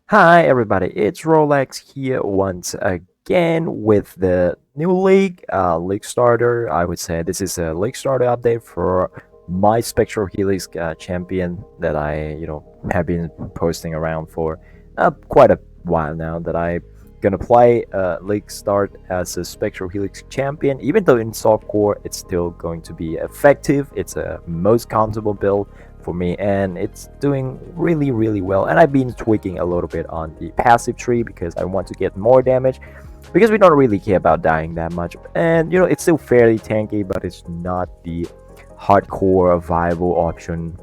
Hi everybody, it's Rolex here once again with the new league, League Starter. I would say this is a League Starter update for my Spectral Helix Champion that I have been posting around for quite a while now. That I gonna play League Start as a Spectral Helix Champion. Even though in softcore it's still going to be effective, it's a most comfortable build for me, and it's doing really well. And I've been tweaking a little bit on the passive tree because I want to get more damage, because we don't really care about dying that much. And it's still fairly tanky, but it's not the hardcore viable option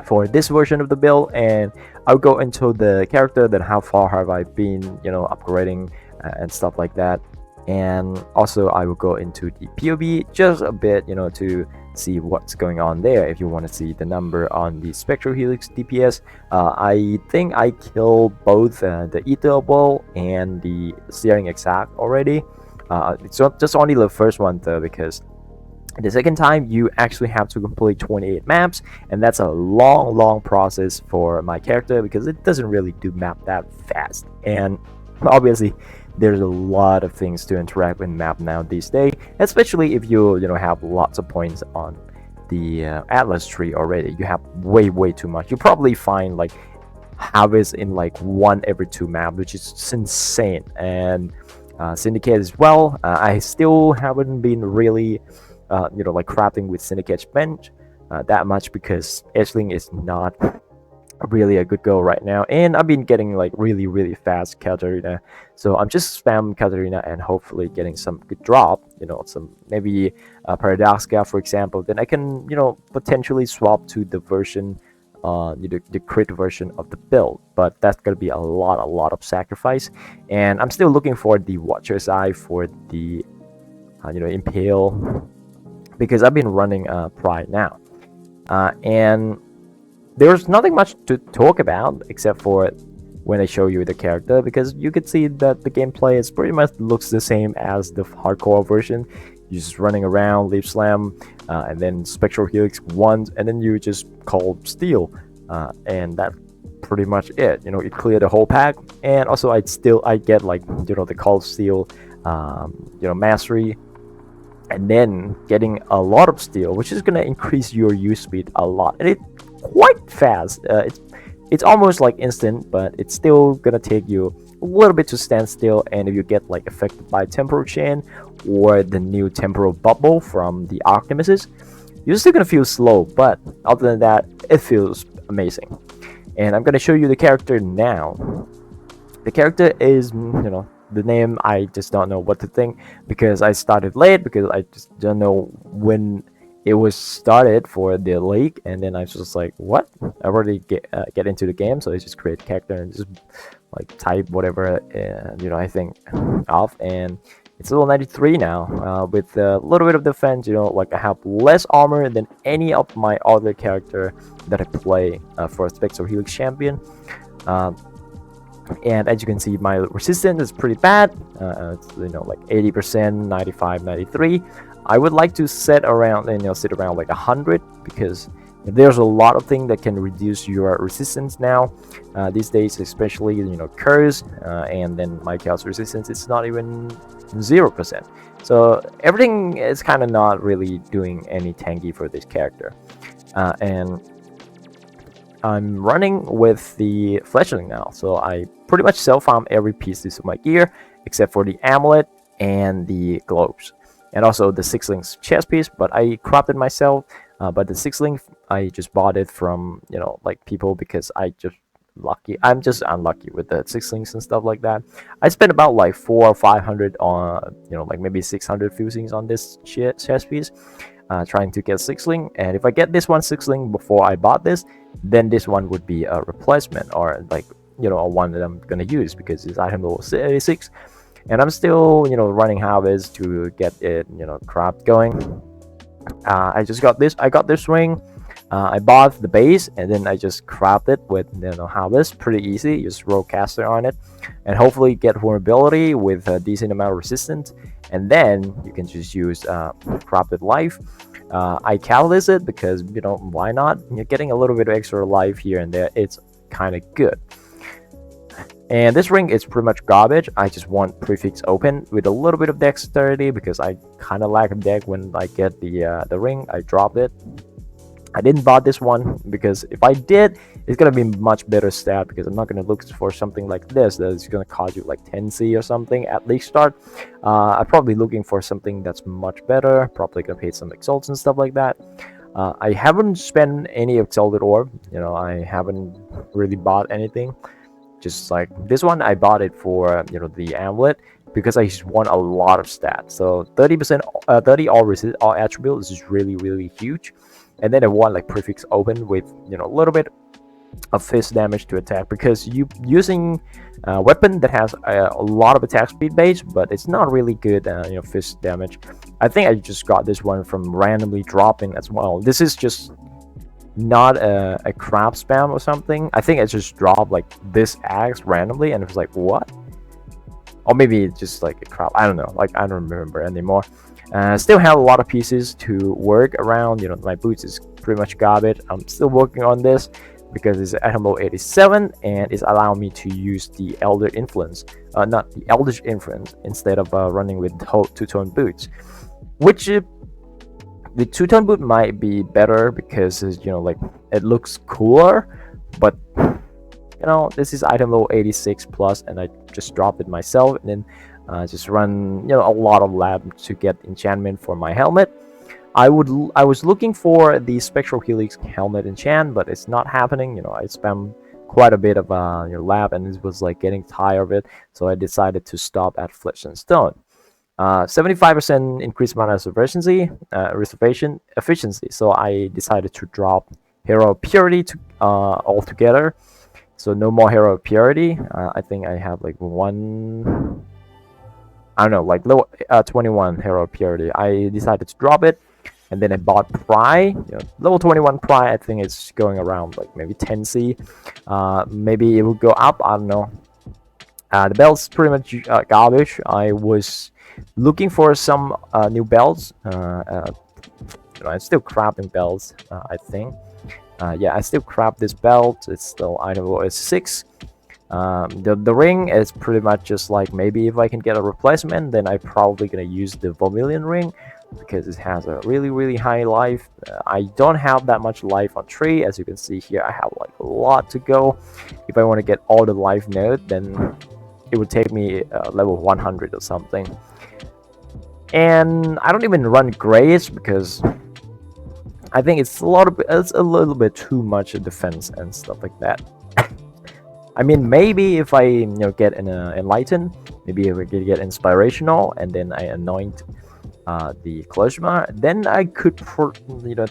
for this version of the build. And I'll go into the character, then how far have I been upgrading and stuff like that. And also I will go into the POV just a bit, to see what's going on there. If you want to see the number on the Spectral Helix DPS, I think I killed both the Ether Ball and the Searing exarch already. It's not just only the first one though, because the second time you actually have to complete 28 maps, and that's a long process for my character because it doesn't really do map that fast. And obviously there's a lot of things to interact with map now these days, especially if you have lots of points on the atlas tree already. You have way too much. You probably find like harvest in like 1 every 2 map, which is insane. And syndicate as well. I still haven't been really like crafting with syndicate bench that much, because edgeling is not really a good go right now, and I've been getting like really fast Katarina, so I'm just spam Katarina and hopefully getting some good drop, some maybe Paradoxica for example. Then I can potentially swap to the version, the crit version of the build, but that's gonna be a lot of sacrifice. And I'm still looking for the Watcher's Eye for the Impale, because I've been running Pride now, and there's nothing much to talk about except for when I show you the character, because you could see that the gameplay is pretty much looks the same as the hardcore version. You're just running around, leaf slam, and then Spectral Helix once, and then you just call steal, and that's pretty much it. It cleared the whole pack. And also I get like the call steal, mastery, and then getting a lot of steel, which is going to increase your use speed a lot, and it's quite fast. It's almost like instant, but it's still gonna take you a little bit to stand still. And if you get like affected by temporal chain or the new temporal bubble from the arc nemesis, you're still gonna feel slow, but other than that it feels amazing. And I'm gonna show you the character now. The character is the name, I just don't know what to think, because I started late, because I just don't know when it was started for the league. And then I was just like, what? I already get into the game, so I just create character and just like type whatever I think of. And it's level 93 now, with a little bit of defense. Like I have less armor than any of my other character that I play for Spectral Helix Champion. And as you can see, my resistance is pretty bad. It's like 80%, 95, 93. I would like to sit around like 100, because there's a lot of things that can reduce your resistance now these days, especially curse, and then my chaos resistance is not even 0%. So everything is kind of not really doing any tanky for this character. And I'm running with the fledgling now, so I pretty much self-farm every piece of my gear except for the amulet and the globes, and also the 6-link chest piece, but I cropped it myself. But the 6-link, I just bought it from like people, because I'm just unlucky with the 6-links and stuff like that. I spent about like 400 or 500 on like maybe 600 fusings on this chest piece, trying to get 6-link. And if I get this one 6-link before I bought this, then this one would be a replacement, or like a one that I'm gonna use, because it's item level 86. And I'm still running harvest to get it craft going. I got this ring. I bought the base, and then I just craft it with harvest. Pretty easy. You just roll caster on it, and hopefully get vulnerability with a decent amount of resistance. And then you can just use crafted life. I catalyst it because why not? You're getting a little bit of extra life here and there. It's kind of good. And this ring is pretty much garbage. I just want prefix open with a little bit of dexterity because I kind of lack a deck when I get the ring. I dropped it. I didn't buy this one because if I did, it's gonna be much better stat because I'm not gonna look for something like this that is gonna cost you like 10C or something at Leaguestart. I'm probably looking for something that's much better. Probably gonna pay some exalts and stuff like that. I haven't spent any exalted orb. You know, I haven't really bought anything. Just like this one, I bought it for the amulet because I just want a lot of stats. So 30%, 30 all resist, all attributes is really huge. And then I want like prefix open with a little bit of fist damage to attack because you using a weapon that has a lot of attack speed base, but it's not really good fist damage. I think I just got this one from randomly dropping as well. This is just not a crap spam or something. I think I just dropped like this axe randomly and it was like, what? Or maybe it's just like a crap. I don't know. Like, I don't remember anymore. Still have a lot of pieces to work around. My boots is pretty much garbage. I'm still working on this because it's item level 87 and it's allowing me to use the Elder Influence, not the Eldritch Influence, instead of running with two-tone boots, which the two-tone boot might be better because like it looks cooler, but this is item level 86 plus, and I just dropped it myself, and then just run a lot of lab to get enchantment for my helmet. I was looking for the Spectral Helix helmet enchant, but it's not happening. I spam quite a bit of lab, and it was like getting tired of it, so I decided to stop at Flesh and Stone. 75% increased mana reservation efficiency, so I decided to drop Hero Purity altogether. So no more Hero Purity. I think I have like one, I don't know, like low 21 Hero Purity. I decided to drop it, and then I bought Pry. Level 21 Pry, I think it's going around like maybe 10C. Maybe it will go up, I don't know. The belt's pretty much garbage. I was looking for some new belts. I'm still crapping belts, I think. Yeah, I still crap this belt. It's still item level 6. The ring is pretty much just like, maybe if I can get a replacement, then I'm probably gonna use the Vermilion ring because it has a really high life. I don't have that much life on tree, as you can see here. I have like a lot to go. If I want to get all the life node, then it would take me level 100 or something. And I don't even run Grace because I think it's a little bit too much defense and stuff like that. I mean, maybe if I get an enlighten, maybe if I could get inspirational, and then I anoint the Klezmer, then I could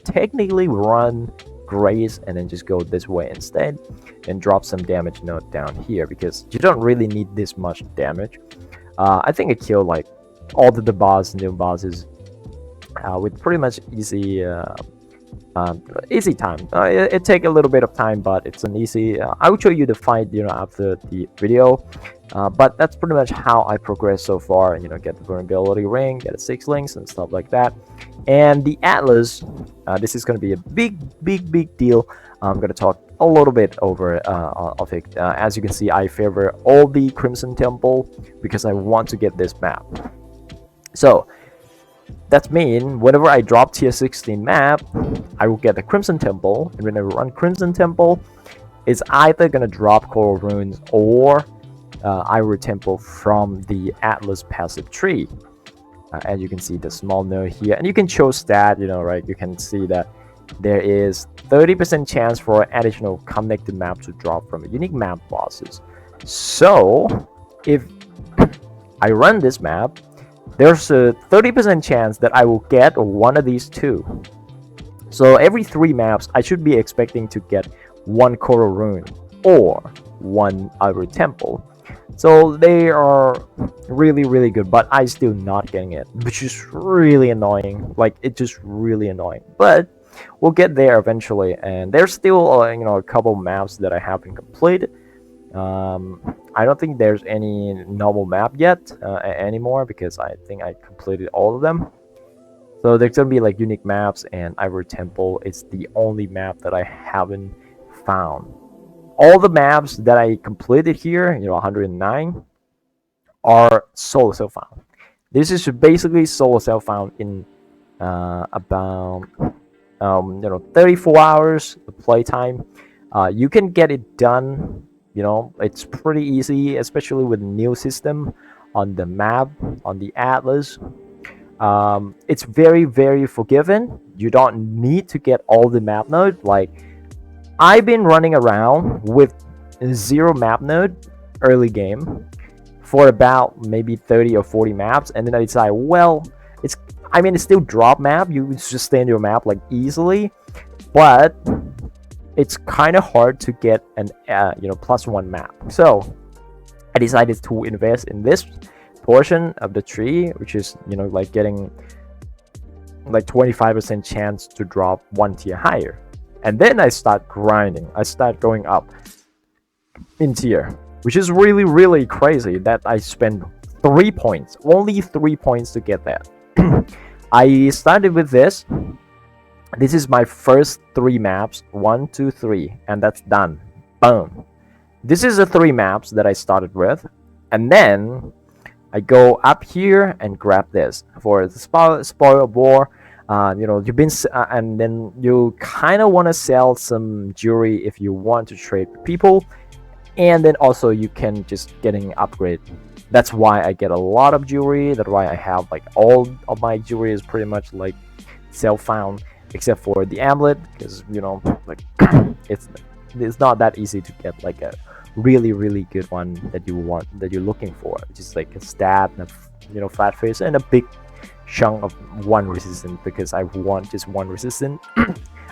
technically run Grace and then just go this way instead and drop some damage node down here because you don't really need this much damage. I think I killed like all the new bosses with pretty much easy time. It take a little bit of time, but it's an easy. I will show you the fight after the video, but that's pretty much how I progress so far. Get the vulnerability ring, get a 6 links and stuff like that. And the Atlas, this is going to be a big deal. I'm going to talk a little bit over of it. As you can see, I favor all the Crimson Temple because I want to get this map. So that means whenever I drop tier 16 map, I will get the Crimson Temple, and when I run Crimson Temple, it's either gonna drop Coral Runes or Ivory Temple from the Atlas passive tree. As you can see, the small node here, and you can choose stat, right? You can see that there is 30% chance for additional connected map to drop from unique map bosses. So if I run this map, there's a 30% chance that I will get one of these two. So every 3 maps, I should be expecting to get 1 Coral Rune or 1 Ivory Temple. So they are really good, but I still not getting it, which is really annoying. Like, it's just really annoying. But we'll get there eventually, and there's still a couple maps that I haven't completed. I don't think there's any normal map yet anymore because I think I completed all of them. So there's gonna be like unique maps, and Ivory Temple is the only map that I haven't found. all the maps that I completed here, 109, are solo self found. This is basically solo self found in about 34 hours of playtime. You can get it done. It's pretty easy, especially with the new system on the map, on the atlas. It's very, very forgiving. You don't need to get all the map node. Like, I've been running around with 0 map node early game for about maybe 30 or 40 maps, and then I decide, well, it's still drop map. You just stay in your map like easily, but it's kind of hard to get an +1 map. So I decided to invest in this portion of the tree, which is like getting like 25% chance to drop 1 tier higher. And then I start grinding. I start going up in tier, which is really, really crazy that I spend 3 points, only 3 points to get that. I started with this. This is my first 3 maps, 1, 2, 3, and that's done. Boom. This is the 3 maps that I started with, and then I go up here and grab this for the spoil war. You've been, and then you kind of want to sell some jewelry if you want to trade with people, and then also you can just getting upgrade. That's why I get a lot of jewelry. That's why I have like all of my jewelry is pretty much like self-found, except for the amulet, because like it's not that easy to get like a really, really good one that you're looking for. Just like a stat, and flat face, and a big chunk of 1 resistant, because I want just 1 resistant.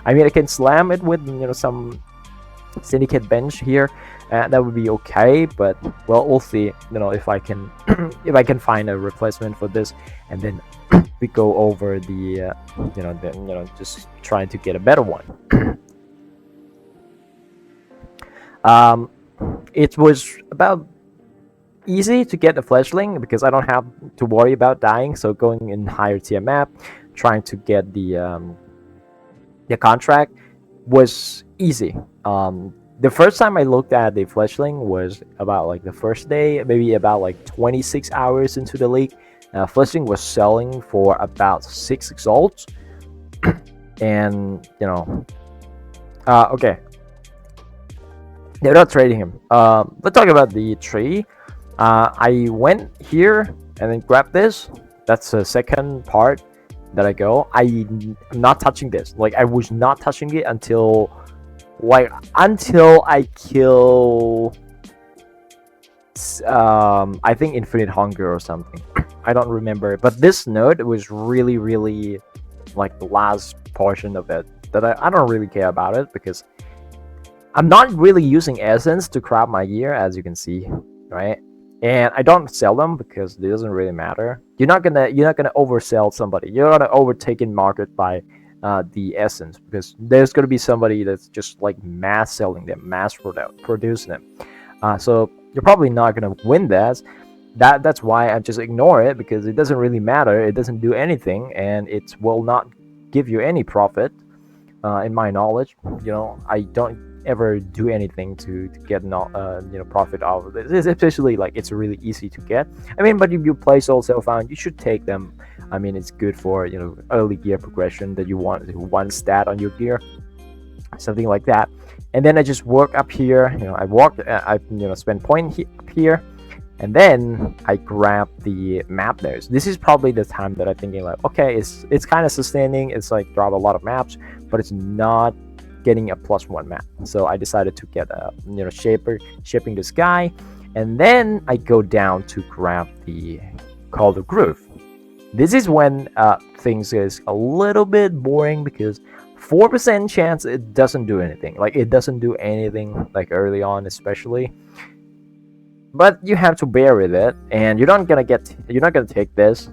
I mean, I can slam it with some syndicate bench here, that would be okay, but well, we'll see if I can if I can find a replacement for this, and then we go over the just trying to get a better one. It was about easy to get a fleshling because I don't have to worry about dying, so going in higher tier map, trying to get the contract was easy. The first time I looked at the fleshling was about like the first day, maybe about like 26 hours into the league. Fleshling was selling for about 6 exalts, and okay, they're not trading him. Let's talk about the tree. I went here and then grabbed this. That's the second part that I go. I'm not touching this. Like, I was not touching it until I kill I think Infinite Hunger or something. I don't remember, but this node was really, really like the last portion of it that I don't really care about it, because I'm not really using essence to craft my gear, as you can see, right? And I don't sell them because it doesn't really matter. You're not gonna oversell somebody. You're gonna overtake in market by the essence, because there's gonna be somebody that's just like mass selling them, mass producing them. So you're probably not gonna win that. That's why I just ignore it, because it doesn't really matter. It doesn't do anything, and it will not give you any profit. In my knowledge, I don't ever do anything to get profit out of this, especially like it's really easy to get. I mean, but if you play soul self-found, you should take them. I mean, it's good for early gear progression, that you want 1 stat on your gear, something like that. And then I just work up here. I walk, I spend point up here, and then I grab the map there. This is probably the time that I'm thinking like, okay, it's kind of sustaining. It's like drop a lot of maps, but it's not getting a +1 map. So I decided to get a shaping the sky, and then I go down to grab the Call the Groove. This is when things is a little bit boring, because 4% chance it doesn't do anything. Like, it doesn't do anything like early on, especially. But you have to bear with it, and you're not gonna take this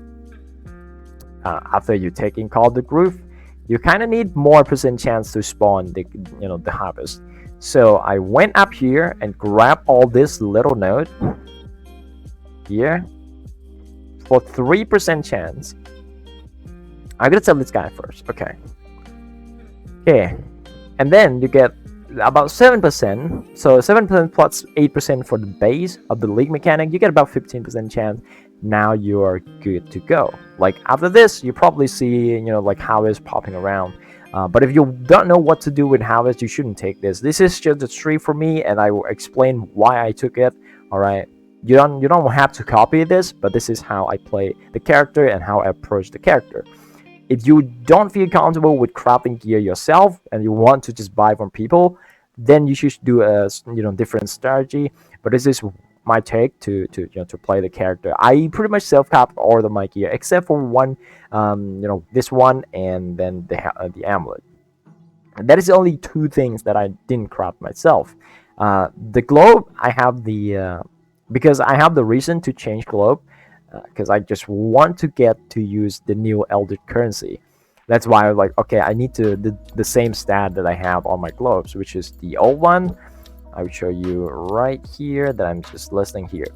after you taking Call the Groove. You kind of need more % chance to spawn the harvest. So I went up here and grabbed all this little node here for 3% chance. I'm gonna sell this guy first. Okay, and then you get about 7%. So 7% plus 8% for the base of the league mechanic, you get about 15% chance. Now you are good to go. Like after this, you probably see, you know, like Harvest popping around. But if you don't know what to do with Harvest, you shouldn't take this. This is just a tree for me, and I will explain why I took it. All right, you don't have to copy this, but this is how I play the character and how I approach the character. If you don't feel comfortable with crafting gear yourself and you want to just buy from people, then you should do a different strategy. But this is my take to play the character. I pretty much self-craft all of my gear except for one, this one and then the amulet. And that is only two things that I didn't craft myself. The globe, I have the because I have the reason to change globe, because I just want to get to use the new Elder currency. That's why I was like, okay, I need the same stat that I have on my globes, which is the old one. I will show you right here that I'm just listing here.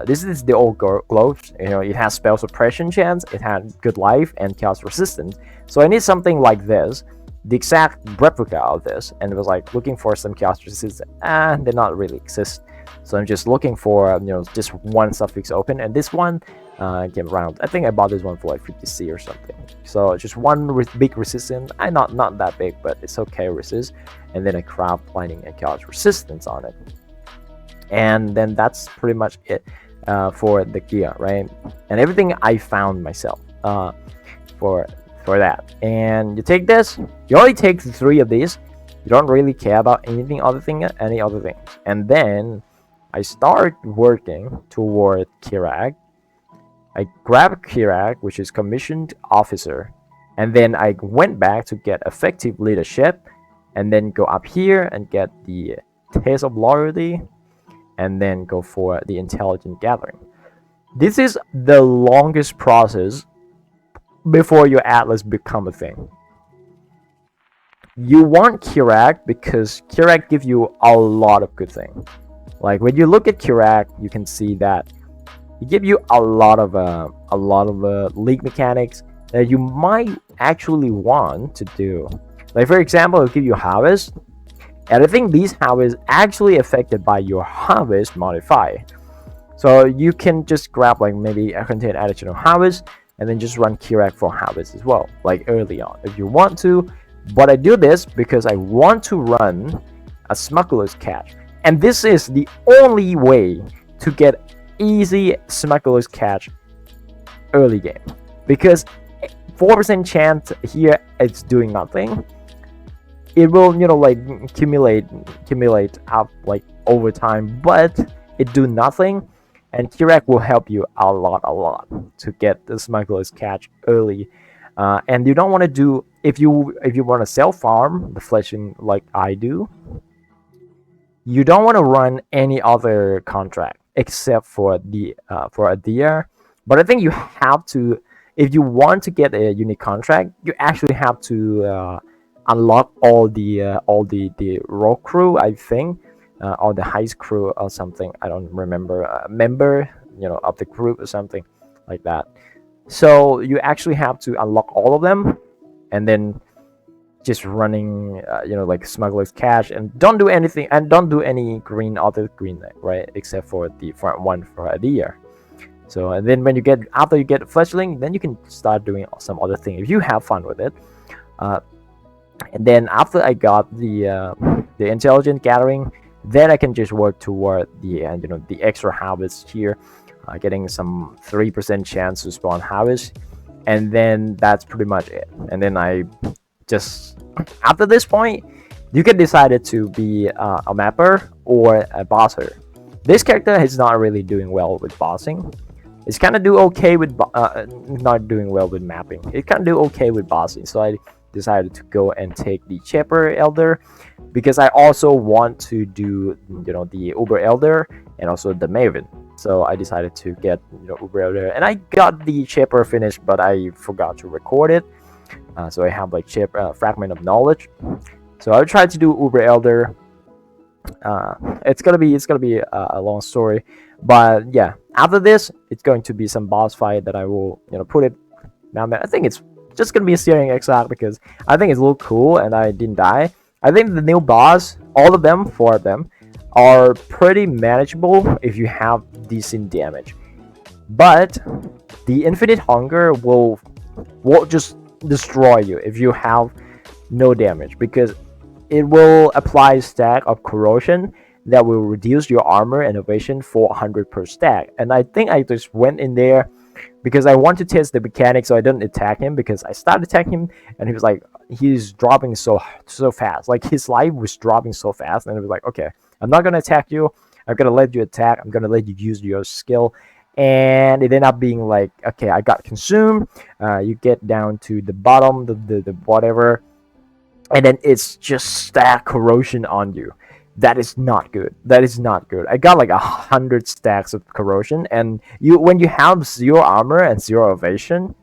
This is the old globes. You know, it has spell suppression chance, it had good life, and chaos resistance. So I need something like this, the exact replica of this, and it was like looking for some chaos resistance. They not really exist. So I'm just looking for just one suffix open, and this one came around. I think I bought this one for like 50C or something. So just one with big resistance. Not that big, but it's okay resist. And then I craft lightning and chaos resistance on it. And then that's pretty much it for the gear, right? And everything I found myself for that. And you take this. You only take 3 of these. You don't really care about any other things. And then I start working toward kirac. I grab kirac, which is commissioned officer, and then I went back to get effective leadership, and then go up here and get the taste of loyalty, and then go for the intelligent gathering. This is the longest process before your atlas become a thing. You want kirac because kirac gives you a lot of good things. Like when you look at kirac, you can see that it gives you a lot of league mechanics that you might actually want to do. Like for example, it'll give you harvest, and I think these harvests actually affected by your harvest modifier. So you can just grab like maybe a contain additional harvest and then just run kirac for harvest as well, like early on if you want to. But I do this because I want to run a smuggler's catch. And this is the only way to get easy smuggler's catch early game, because 4% chance here it's doing nothing. It will like accumulate up like over time, but it do nothing. And kirac will help you a lot to get the smuggler's catch early. And you don't want to do, if you want to self farm the fleshing like I do, you don't want to run any other contract except for the for a deer. But I think you have to, if you want to get a unique contract, you actually have to unlock all the rogue crew, I think, or the heist crew or something. I don't remember, member of the group or something like that. So you actually have to unlock all of them, and then just running like smuggler's cash, and don't do anything, and don't do any other green, right, except for the front one for a deer. So and then when you get, after you get fleshling, then you can start doing some other thing if you have fun with it. And then after I got the intelligent gathering, then I can just work toward the the extra harvest here, getting some 3% chance to spawn harvest, and then that's pretty much it. And then I just, after this point, you can decide to be a mapper or a bosser. This character is not really doing well with bossing. It's kind of do okay with not doing well with mapping. It can do okay with bossing. So I decided to go and take the Shepherd Elder, because I also want to do the Uber Elder and also the Maven. So I decided to get Uber Elder, and I got the Shepherd finished, but I forgot to record it. So I have like fragment of knowledge. So I'll try to do Uber Elder. It's gonna be a long story, but yeah, after this it's going to be some boss fight that I will put it down there. I think it's just gonna be a Searing exarch because I think it's a little cool and I didn't die. I think the new boss all of them, four of them, are pretty manageable if you have decent damage. But the infinite hunger will just destroy you if you have no damage, because it will apply a stack of corrosion that will reduce your armor and evasion for 100 per stack. And I think I just went in there because I want to test the mechanics, so I didn't attack him, because I started attacking him and he was like, he's dropping so fast, like his life was dropping so fast, and it was like, okay, I'm not gonna attack you, I'm gonna let you attack, I'm gonna let you use your skill. And it ended up being like, okay, I got consumed. You get down to the bottom, the whatever, and then it's just stack corrosion on you. That is not good. That is not good. I got like 100 stacks of corrosion, and when you have zero armor and zero evasion,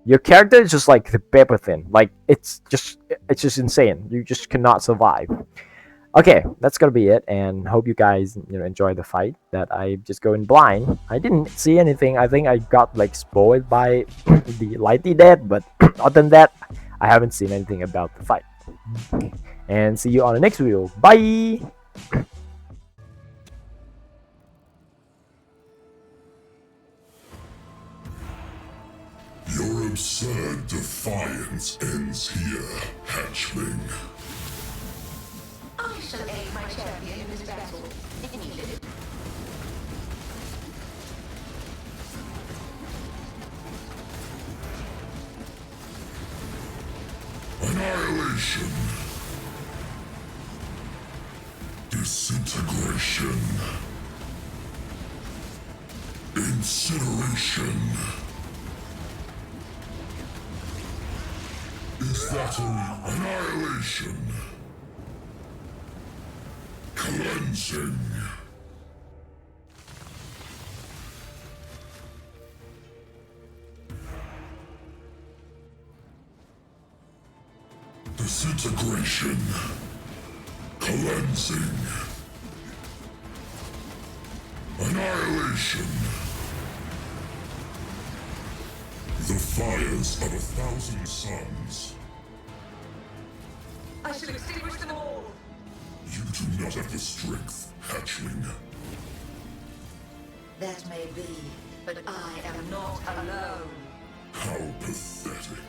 your character is just like the paper thin. Like it's just insane. You just cannot survive. Okay, that's gonna be it, and hope you guys enjoy the fight. That I just go in blind. I didn't see anything. I think I got like spoiled by the lightly dead, but other than that, I haven't seen anything about the fight. And see you on the next video. Bye. Your absurd defiance ends here, hatchling. I shall aid my champion in this battle, if needed. Annihilation. Disintegration. Incineration. Is that all? Annihilation. Cleansing. Disintegration. Cleansing. Annihilation. The fires of 1,000 suns. I shall extinguish them all. You do not have the strength, hatchling. That may be, but I am not alone. How pathetic.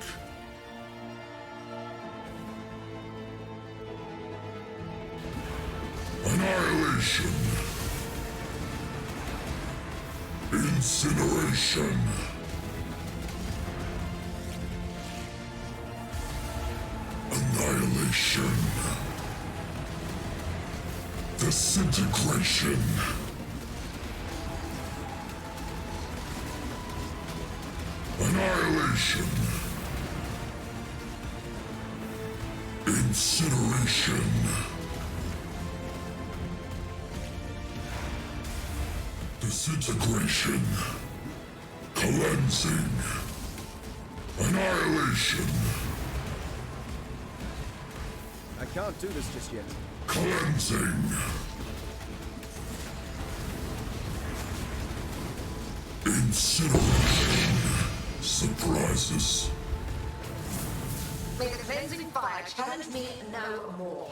Annihilation. Incineration. Annihilation. Disintegration. Annihilation. Incineration. Disintegration. Cleansing. Annihilation. I can't do this just yet. Cleansing. Incineration. Surprises. May the cleansing fire challenge me no more.